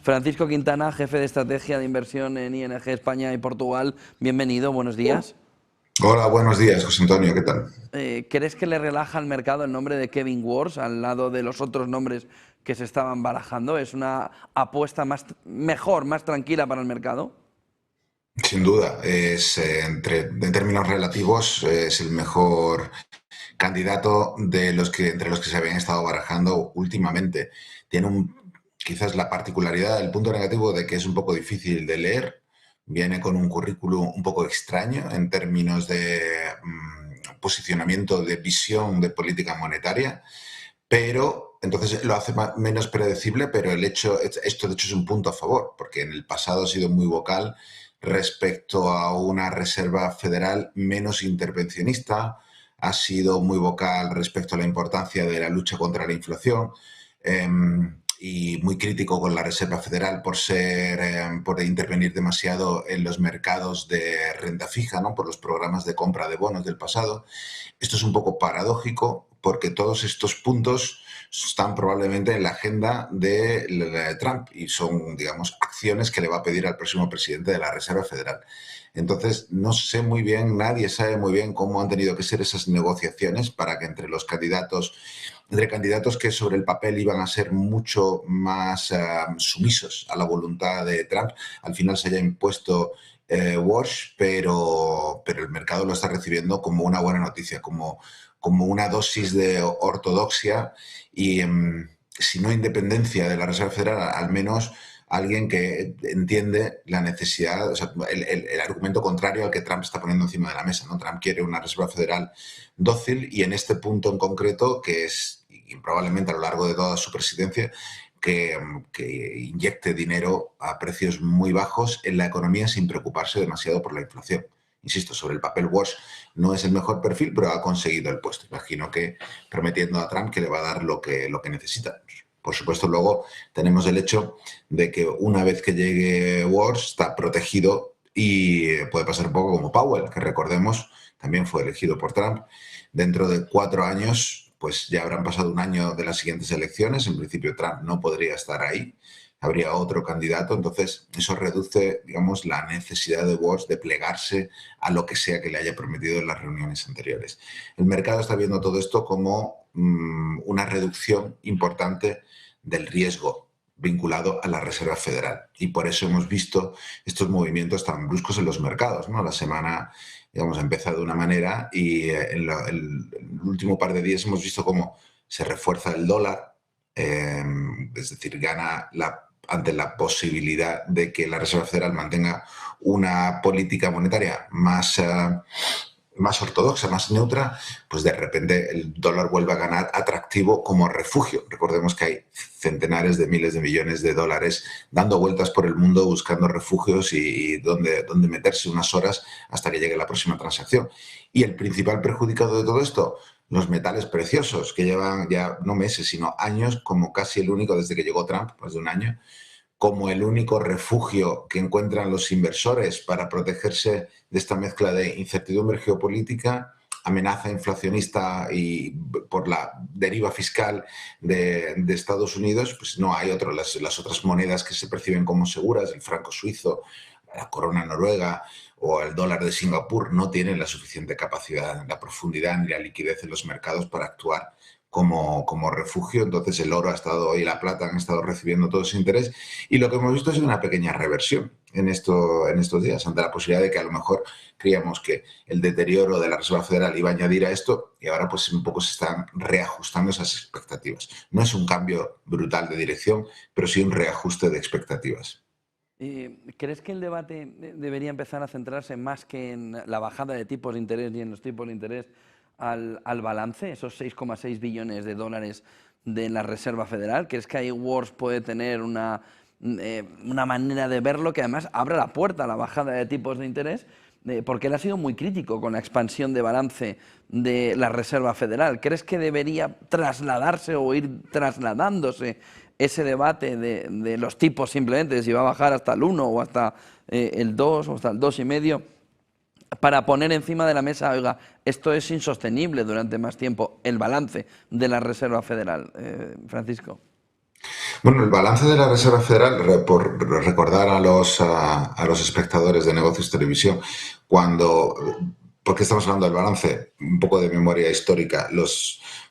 Francisco Quintana, jefe de estrategia de inversión en ING España y Portugal. Bienvenido, buenos días. Hola, buenos días, José Antonio, ¿qué tal? ¿Crees que le relaja al mercado el nombre de Kevin Wars al lado de los otros nombres que se estaban barajando? ¿Es una apuesta mejor, más tranquila para el mercado? Sin duda, en términos relativos, es el mejor candidato entre los que se habían estado barajando últimamente. Tiene quizás la particularidad, el punto negativo de que es un poco difícil de leer. Viene con un currículum un poco extraño en términos de posicionamiento, de visión de política monetaria. Pero entonces lo hace menos predecible, pero esto de hecho es un punto a favor, porque en el pasado ha sido muy vocal respecto a una Reserva Federal menos intervencionista, ha sido muy vocal respecto a la importancia de la lucha contra la inflación y muy crítico con la Reserva Federal por intervenir demasiado en los mercados de renta fija, ¿no? Por los programas de compra de bonos del pasado. Esto es un poco paradójico porque todos estos puntos están probablemente en la agenda de Trump y son, digamos, acciones que le va a pedir al próximo presidente de la Reserva Federal. Entonces, no sé muy bien, nadie sabe muy bien cómo han tenido que ser esas negociaciones para que entre candidatos que sobre el papel iban a ser mucho más sumisos a la voluntad de Trump, al final se haya impuesto Walsh, pero el mercado lo está recibiendo como una buena noticia, como una dosis de ortodoxia y, si no independencia de la Reserva Federal, al menos alguien que entiende la necesidad, o sea, el argumento contrario al que Trump está poniendo encima de la mesa, ¿no? Trump quiere una Reserva Federal dócil y en este punto en concreto, que es y probablemente a lo largo de toda su presidencia, que inyecte dinero a precios muy bajos en la economía sin preocuparse demasiado por la inflación. Insisto, sobre el papel Walsh no es el mejor perfil, pero ha conseguido el puesto. Imagino que prometiendo a Trump que le va a dar lo que necesita. Por supuesto, luego tenemos el hecho de que una vez que llegue Walsh está protegido y puede pasar un poco como Powell, que recordemos también fue elegido por Trump. Dentro de 4 años, pues ya habrán pasado un año de las siguientes elecciones. En principio, Trump no podría estar ahí. Habría otro candidato. Entonces, eso reduce, digamos, la necesidad de Walsh de plegarse a lo que sea que le haya prometido en las reuniones anteriores. El mercado está viendo todo esto como una reducción importante del riesgo vinculado a la Reserva Federal. Y por eso hemos visto estos movimientos tan bruscos en los mercados, ¿no? La semana, digamos, ha empezado de una manera y en el último par de días hemos visto cómo se refuerza el dólar, es decir, gana ante la posibilidad de que la Reserva Federal mantenga una política monetaria más ortodoxa, más neutra, pues de repente el dólar vuelve a ganar atractivo como refugio. Recordemos que hay centenares de miles de millones de dólares dando vueltas por el mundo buscando refugios y donde meterse unas horas hasta que llegue la próxima transacción. Y el principal perjudicado de todo esto, los metales preciosos, que llevan ya no meses, sino años, como casi el único desde que llegó Trump, más de un año, como el único refugio que encuentran los inversores para protegerse de esta mezcla de incertidumbre geopolítica, amenaza inflacionista y por la deriva fiscal de Estados Unidos, pues no hay otro. Las otras monedas que se perciben como seguras, el franco suizo, la corona noruega o el dólar de Singapur, no tienen la suficiente capacidad, la profundidad ni la liquidez en los mercados para actuar como refugio. Entonces el oro ha estado y la plata han estado recibiendo todo ese interés y lo que hemos visto es una pequeña reversión en estos días ante la posibilidad de que a lo mejor creíamos que el deterioro de la Reserva Federal iba a añadir a esto y ahora pues un poco se están reajustando esas expectativas. No es un cambio brutal de dirección, pero sí un reajuste de expectativas. ¿Crees que el debate debería empezar a centrarse más que en la bajada de tipos de interés y en los tipos de interés al balance, esos 6,6 billones de dólares de la Reserva Federal? ¿Crees que ahí Wars puede tener una manera de verlo que además abra la puerta a la bajada de tipos de interés? Porque él ha sido muy crítico con la expansión de balance de la Reserva Federal. ¿Crees que debería trasladarse o ir trasladándose ese debate de los tipos simplemente, de si va a bajar hasta el 1 o hasta el 2 o hasta el 2,5, para poner encima de la mesa, oiga, esto es insostenible durante más tiempo, el balance de la Reserva Federal? Francisco. Bueno, el balance de la Reserva Federal, por recordar a los espectadores de Negocios Televisión, cuando, porque estamos hablando del balance, un poco de memoria histórica,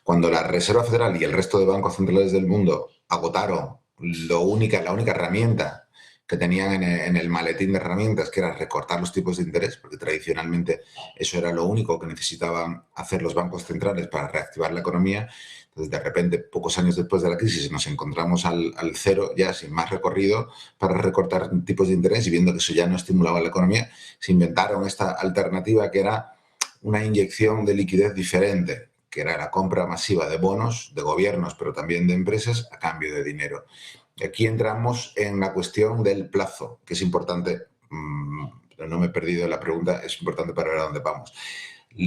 cuando la Reserva Federal y el resto de bancos centrales del mundo agotaron la única herramienta que tenían en el maletín de herramientas, que era recortar los tipos de interés, porque tradicionalmente eso era lo único que necesitaban hacer los bancos centrales para reactivar la economía. Entonces, de repente, pocos años después de la crisis, nos encontramos al cero, ya sin más recorrido, para recortar tipos de interés y viendo que eso ya no estimulaba la economía, se inventaron esta alternativa que era una inyección de liquidez diferente, que era la compra masiva de bonos de gobiernos, pero también de empresas, a cambio de dinero. Y aquí entramos en la cuestión del plazo, que es importante. No me he perdido la pregunta, es importante para ver a dónde vamos.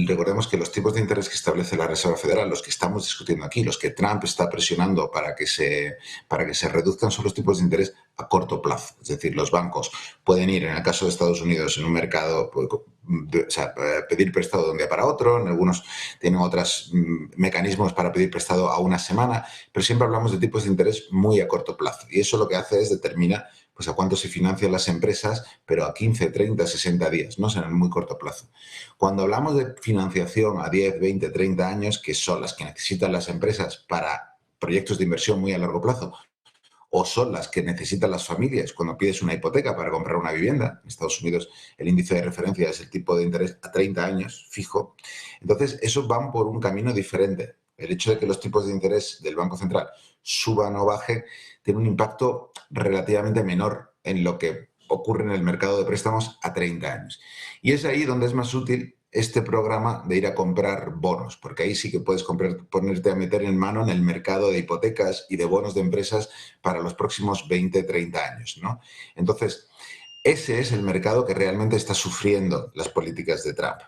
Recordemos que los tipos de interés que establece la Reserva Federal, los que estamos discutiendo aquí, los que Trump está presionando para que se reduzcan, son los tipos de interés a corto plazo. Es decir, los bancos pueden ir, en el caso de Estados Unidos, en un mercado, pedir prestado de un día para otro, en algunos tienen otros mecanismos para pedir prestado a una semana, pero siempre hablamos de tipos de interés muy a corto plazo. Y eso lo que hace es determinar pues a cuánto se financian las empresas, pero a 15, 30, 60 días, no en el muy corto plazo. Cuando hablamos de financiación a 10, 20, 30 años, que son las que necesitan las empresas para proyectos de inversión muy a largo plazo, o son las que necesitan las familias cuando pides una hipoteca para comprar una vivienda. En Estados Unidos el índice de referencia es el tipo de interés a 30 años fijo. Entonces, esos van por un camino diferente. El hecho de que los tipos de interés del Banco Central suban o bajen tiene un impacto relativamente menor en lo que ocurre en el mercado de préstamos a 30 años. Y es ahí donde es más útil este programa de ir a comprar bonos, porque ahí sí que puedes ponerte a meter en mano en el mercado de hipotecas y de bonos de empresas para los próximos 20, 30 años, ¿no? Entonces, ese es el mercado que realmente está sufriendo las políticas de Trump.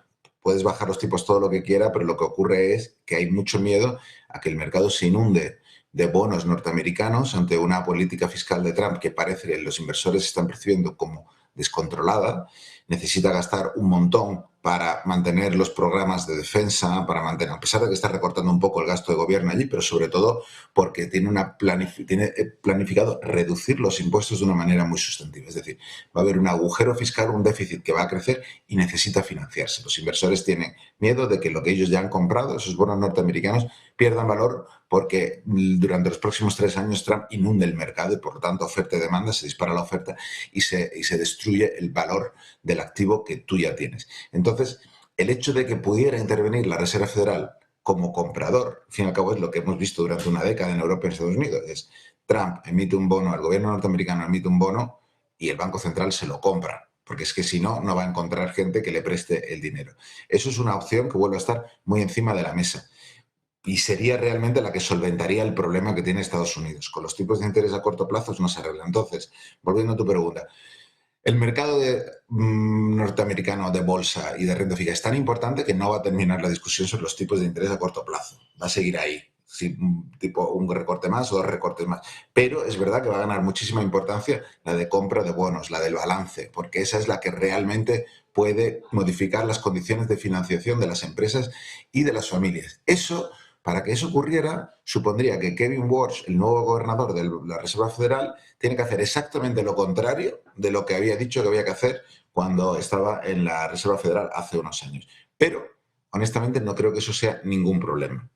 Puedes bajar los tipos todo lo que quiera, pero lo que ocurre es que hay mucho miedo a que el mercado se inunde de bonos norteamericanos ante una política fiscal de Trump que parece que los inversores están percibiendo como descontrolada. Necesita gastar un montón para mantener los programas de defensa, para mantener, a pesar de que está recortando un poco el gasto de gobierno allí, pero sobre todo porque tiene planificado reducir los impuestos de una manera muy sustantiva. Es decir, va a haber un agujero fiscal, un déficit que va a crecer y necesita financiarse. Los inversores tienen miedo de que lo que ellos ya han comprado, esos bonos norteamericanos, pierdan valor porque durante los próximos 3 años Trump inunde el mercado y, por lo tanto, oferta y demanda, se dispara la oferta y se destruye el valor del activo que tú ya tienes. Entonces, el hecho de que pudiera intervenir la Reserva Federal como comprador, al fin y al cabo es lo que hemos visto durante una década en Europa y en Estados Unidos, es Trump emite un bono, el gobierno norteamericano emite un bono y el Banco Central se lo compra, porque es que si no, no va a encontrar gente que le preste el dinero. Eso es una opción que vuelve a estar muy encima de la mesa y sería realmente la que solventaría el problema que tiene Estados Unidos. Con los tipos de interés a corto plazo no se arregla. Entonces, volviendo a tu pregunta, el mercado norteamericano de bolsa y de renta fija es tan importante que no va a terminar la discusión sobre los tipos de interés a corto plazo. Va a seguir ahí, sí, tipo un recorte más o 2 recortes más. Pero es verdad que va a ganar muchísima importancia la de compra de bonos, la del balance, porque esa es la que realmente puede modificar las condiciones de financiación de las empresas y de las familias. Para que eso ocurriera, supondría que Kevin Warsh, el nuevo gobernador de la Reserva Federal, tiene que hacer exactamente lo contrario de lo que había dicho que había que hacer cuando estaba en la Reserva Federal hace unos años. Pero, honestamente, no creo que eso sea ningún problema.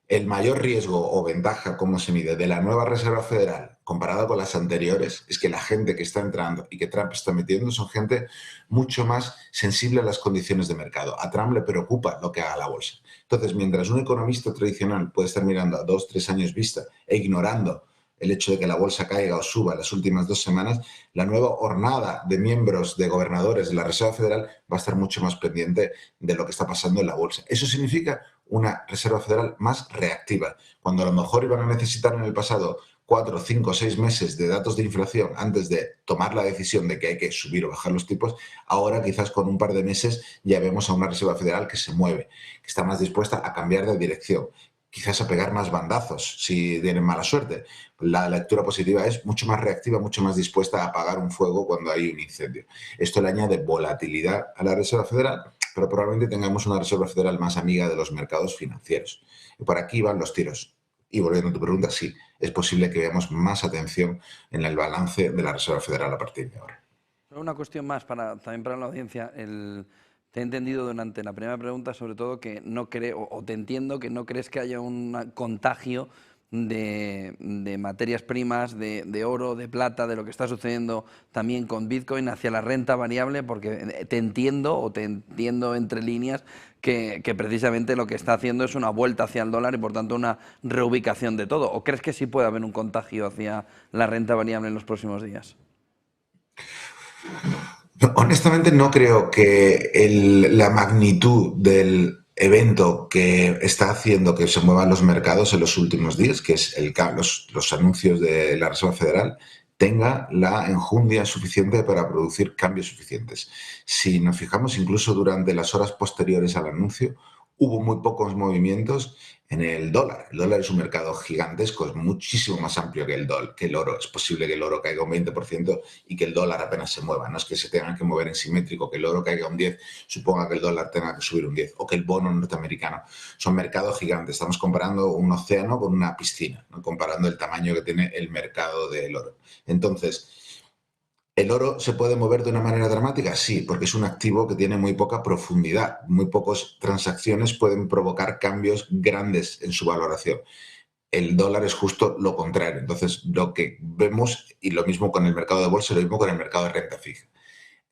El mayor riesgo o ventaja, como se mide, de la nueva Reserva Federal comparada con las anteriores es que la gente que está entrando y que Trump está metiendo son gente mucho más sensible a las condiciones de mercado. A Trump le preocupa lo que haga la bolsa. Entonces, mientras un economista tradicional puede estar mirando a 2, 3 años vista e ignorando el hecho de que la bolsa caiga o suba las últimas 2 semanas, la nueva hornada de miembros, de gobernadores de la Reserva Federal va a estar mucho más pendiente de lo que está pasando en la bolsa. Eso significa una Reserva Federal más reactiva. Cuando a lo mejor iban a necesitar en el pasado 4, 5, 6 meses de datos de inflación antes de tomar la decisión de que hay que subir o bajar los tipos, ahora quizás con un par de meses ya vemos a una Reserva Federal que se mueve, que está más dispuesta a cambiar de dirección, quizás a pegar más bandazos si tienen mala suerte. La lectura positiva es mucho más reactiva, mucho más dispuesta a apagar un fuego cuando hay un incendio. Esto le añade volatilidad a la Reserva Federal, pero probablemente tengamos una Reserva Federal más amiga de los mercados financieros. Y por aquí van los tiros. Y volviendo a tu pregunta, sí, es posible que veamos más atención en el balance de la Reserva Federal a partir de ahora. Una cuestión más también para la audiencia. Te he entendido durante la primera pregunta, sobre todo, que no creo, o te entiendo que no crees que haya un contagio de materias primas, de oro, de plata, de lo que está sucediendo también con Bitcoin hacia la renta variable, porque te entiendo entre líneas que precisamente lo que está haciendo es una vuelta hacia el dólar y por tanto una reubicación de todo. ¿O crees que sí puede haber un contagio hacia la renta variable en los próximos días? Honestamente, no creo que la magnitud del evento que está haciendo que se muevan los mercados en los últimos días, que es los anuncios de la Reserva Federal, tenga la enjundia suficiente para producir cambios suficientes. Si nos fijamos, incluso durante las horas posteriores al anuncio, hubo muy pocos movimientos en el dólar. El dólar es un mercado gigantesco, es muchísimo más amplio que el oro. Es posible que el oro caiga un 20% y que el dólar apenas se mueva. No es que se tengan que mover en simétrico, que el oro caiga un 10, suponga que el dólar tenga que subir un 10, o que el bono norteamericano. Son mercados gigantes. Estamos comparando un océano con una piscina, ¿no? Comparando el tamaño que tiene el mercado del oro. Entonces, ¿el oro se puede mover de una manera dramática? Sí, porque es un activo que tiene muy poca profundidad. Muy pocas transacciones pueden provocar cambios grandes en su valoración. El dólar es justo lo contrario. Entonces, lo que vemos, y lo mismo con el mercado de bolsa, lo mismo con el mercado de renta fija.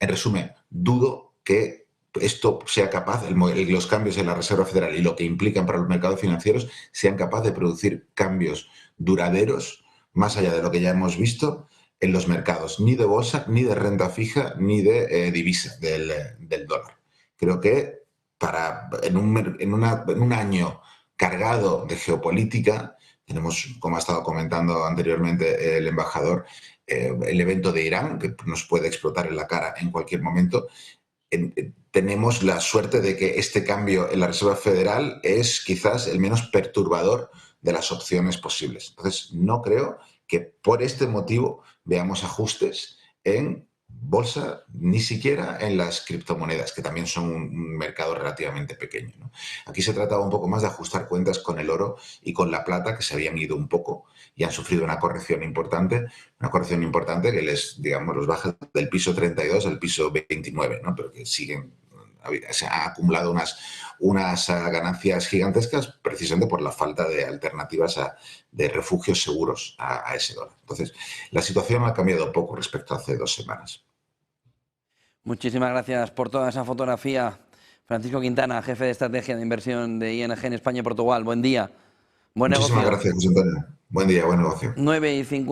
En resumen, dudo que esto sea capaz, los cambios en la Reserva Federal y lo que implican para los mercados financieros sean capaces de producir cambios duraderos, más allá de lo que ya hemos visto en los mercados, ni de bolsa, ni de renta fija, ni de divisa del dólar. Creo que en un año cargado de geopolítica, tenemos, como ha estado comentando anteriormente el embajador, el evento de Irán, que nos puede explotar en la cara en cualquier momento. Tenemos la suerte de que este cambio en la Reserva Federal es quizás el menos perturbador de las opciones posibles. Entonces, no creo que por este motivo veamos ajustes en bolsa, ni siquiera en las criptomonedas, que también son un mercado relativamente pequeño, ¿no? Aquí se trataba un poco más de ajustar cuentas con el oro y con la plata, que se habían ido un poco y han sufrido una corrección importante que los baja del piso 32 al piso 29, ¿no? Pero que se han acumulado unas ganancias gigantescas precisamente por la falta de alternativas de refugios seguros a ese dólar. Entonces, la situación ha cambiado poco respecto a hace 2 semanas. Muchísimas gracias por toda esa fotografía. Francisco Quintana, jefe de estrategia de inversión de ING en España y Portugal. Buen día. Buen Muchísimas negocio. gracias, José Antonio. Buen día, buen negocio. 9:50.